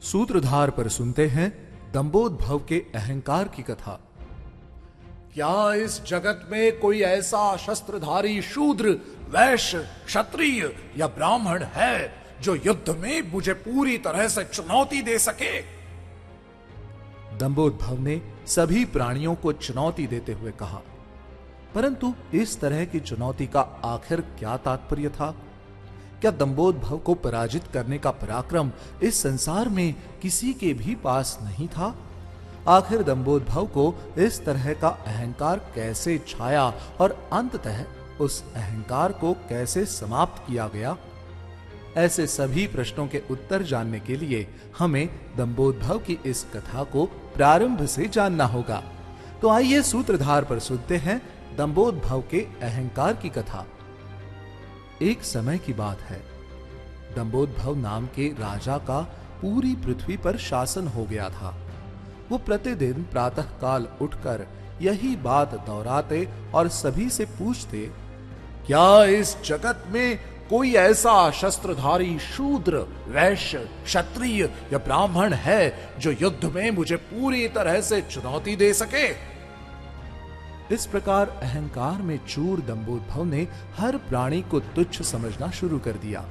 सूत्रधार पर सुनते हैं दंभोद्भव के अहंकार की कथा। क्या इस जगत में कोई ऐसा शस्त्रधारी शूद्र, वैश्य, क्षत्रिय या ब्राह्मण है जो युद्ध में मुझे पूरी तरह से चुनौती दे सके? दंभोद्भव ने सभी प्राणियों को चुनौती देते हुए कहा, परंतु इस तरह की चुनौती का आखिर क्या तात्पर्य था? क्या दंभोद्भव को पराजित करने का पराक्रम इस संसार में किसी के भी पास नहीं था? आखिर दंभोद्भव को इस तरह का अहंकार कैसे छाया और अंततः उस अहंकार को कैसे समाप्त किया गया? ऐसे सभी प्रश्नों के उत्तर जानने के लिए हमें दंभोद्भव की इस कथा को प्रारंभ से जानना होगा। तो आइए सूत्रधार पर सुनते हैं दंभोद्भव के अहंकार की कथा। एक समय की बात है, दंभोद्भव नाम के राजा का पूरी पृथ्वी पर शासन हो गया था। वो प्रतिदिन प्रातःकाल उठकर यही बात दोहराते और सभी से पूछते, क्या इस जगत में कोई ऐसा शस्त्रधारी शूद्र, वैश्य, क्षत्रिय या ब्राह्मण है जो युद्ध में मुझे पूरी तरह से चुनौती दे सके? इस प्रकार अहंकार में चूर दंभोद्भव ने हर प्राणी को तुच्छ समझना शुरू कर दिया।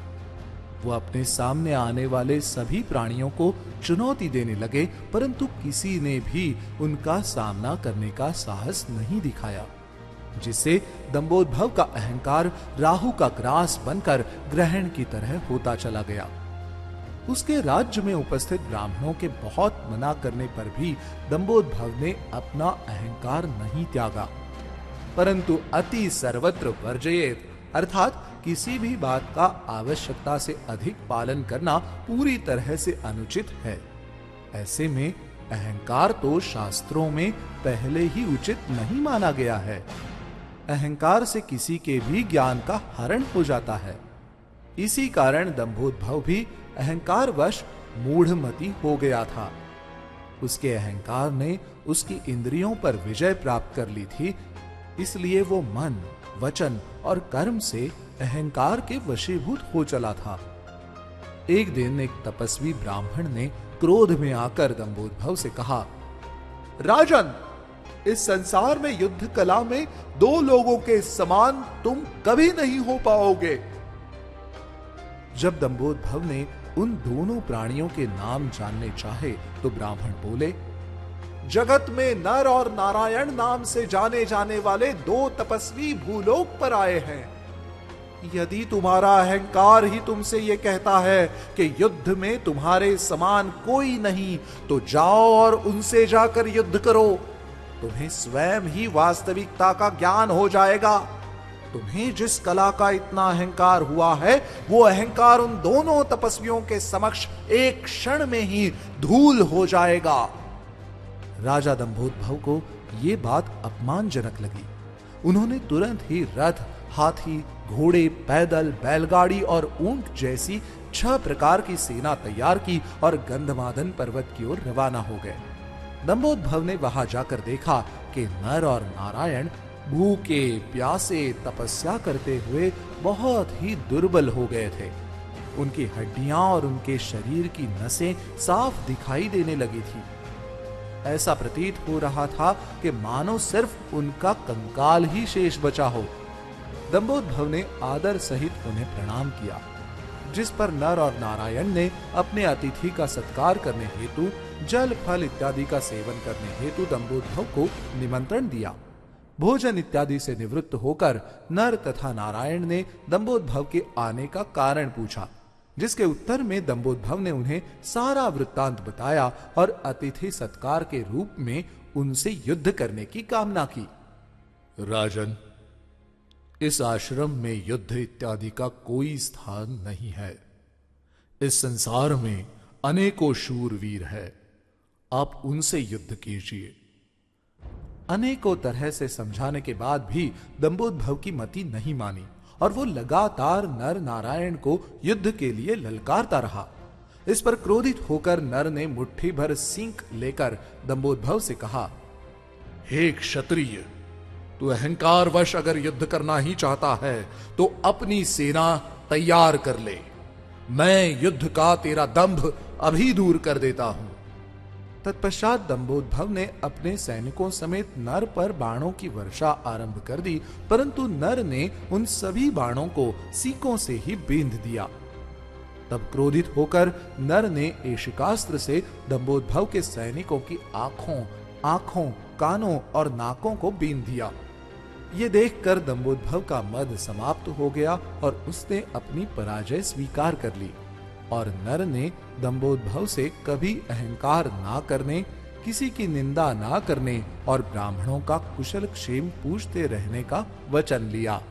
वो अपने सामने आने वाले सभी प्राणियों को चुनौती देने लगे, परंतु किसी ने भी उनका सामना करने का साहस नहीं दिखाया, जिससे दंभोद्भव का अहंकार राहु का ग्रास बनकर ग्रहण की तरह होता चला गया। उसके राज्य में उपस्थित ब्राह्मणों के बहुत मना करने पर भी दंभोद्भव ने अपना अहंकार नहीं त्यागा, परंतु अति सर्वत्र वर्जयेत, अर्थात किसी भी बात का आवश्यकता से अधिक पालन करना पूरी तरह से अनुचित है। ऐसे में अहंकार तो शास्त्रों में पहले ही उचित नहीं माना गया है। अहंकार से किसी के भी ज्ञान का हरण हो जाता है। इसी कारण दंभोद्भव भी अहंकारवश मूढ़मती हो गया था। उसके अहंकार ने उसकी इंद्रियों पर विजय प्राप्त कर ली थी, इसलिए वो मन, वचन और कर्म से अहंकार के वशीभूत हो चला था। एक दिन एक तपस्वी ब्राह्मण ने क्रोध में आकर दंभोद्भव से कहा, राजन, इस संसार में युद्ध कला में दो लोगों के समान तुम कभी नहीं हो पाओगे। जब दंभोद्भव ने उन दोनों प्राणियों के नाम जानने चाहे तो ब्राह्मण बोले, जगत में नर और नारायण नाम से जाने जाने वाले दो तपस्वी भूलोक पर आए हैं। यदि तुम्हारा अहंकार ही तुमसे यह कहता है कि युद्ध में तुम्हारे समान कोई नहीं, तो जाओ और उनसे जाकर युद्ध करो। तुम्हें स्वयं ही वास्तविकता का ज्ञान हो जाएगा। तुम्हें जिस कला का इतना अहंकार हुआ है, वो अहंकार उन दोनों तपस्वियों के समक्ष एक क्षण में ही धूल हो जाएगा। राजा दंभोद्भव को ये बात अपमानजनक लगी। उन्होंने तुरंत ही रथ, हाथी, घोड़े, पैदल, बैलगाड़ी और ऊंट जैसी 6 प्रकार की सेना तैयार की और गंधमादन पर्वत की ओर रवाना हो गए। दंभोद्भव ने वहां जाकर देखा कि नर और नारायण भूखे प्यासे तपस्या करते हुए बहुत ही दुर्बल हो गए थे। उनकी हड्डियां और उनके शरीर की नसें साफ दिखाई देने लगी थी। ऐसा प्रतीत हो रहा था कि मानो सिर्फ उनका कंकाल ही शेष बचा हो। दंभोद्भव ने आदर सहित उन्हें प्रणाम किया, जिस पर नर और नारायण ने अपने अतिथि का सत्कार करने हेतु जल, फल इत्यादि का सेवन करने हेतु दंभोद्भव को निमंत्रण दिया। भोजन इत्यादि से निवृत्त होकर नर तथा नारायण ने दंभोद्भव के आने का कारण पूछा, जिसके उत्तर में दंभोद्भव ने उन्हें सारा वृत्तांत बताया और अतिथि सत्कार के रूप में उनसे युद्ध करने की कामना की। राजन, इस आश्रम में युद्ध इत्यादि का कोई स्थान नहीं है। इस संसार में अनेकों शूरवीर है, आप उनसे युद्ध कीजिए। अनेकों तरह से समझाने के बाद भी दंभोद्भव की मति नहीं मानी और वो लगातार नर नारायण को युद्ध के लिए ललकारता रहा। इस पर क्रोधित होकर नर ने मुट्ठी भर सींक लेकर दंभोद्भव से कहा, हे क्षत्रिय, तू अहंकारवश अगर युद्ध करना ही चाहता है तो अपनी सेना तैयार कर ले। मैं युद्ध का तेरा दंभ अभी दूर कर देता हूं। तत्पश्चात दंभोद्भव ने अपने सैनिकों समेत नर पर बाणों की वर्षा आरंभ कर दी, परंतु नर ने उन सभी बाणों को सीकों से ही बींध दिया। तब क्रोधित होकर नर ने एशिकास्त्र से दंभोद्भव के सैनिकों की आंखों, कानों और नाकों को बींध दिया। ये देखकर दंभोद्भव का मद समाप्त हो गया और उसने अपनी पराजय स्वीकार कर ली। और नर ने दंभोद्भव से कभी अहंकार ना करने, किसी की निंदा ना करने और ब्राह्मणों का कुशल क्षेम पूछते रहने का वचन लिया।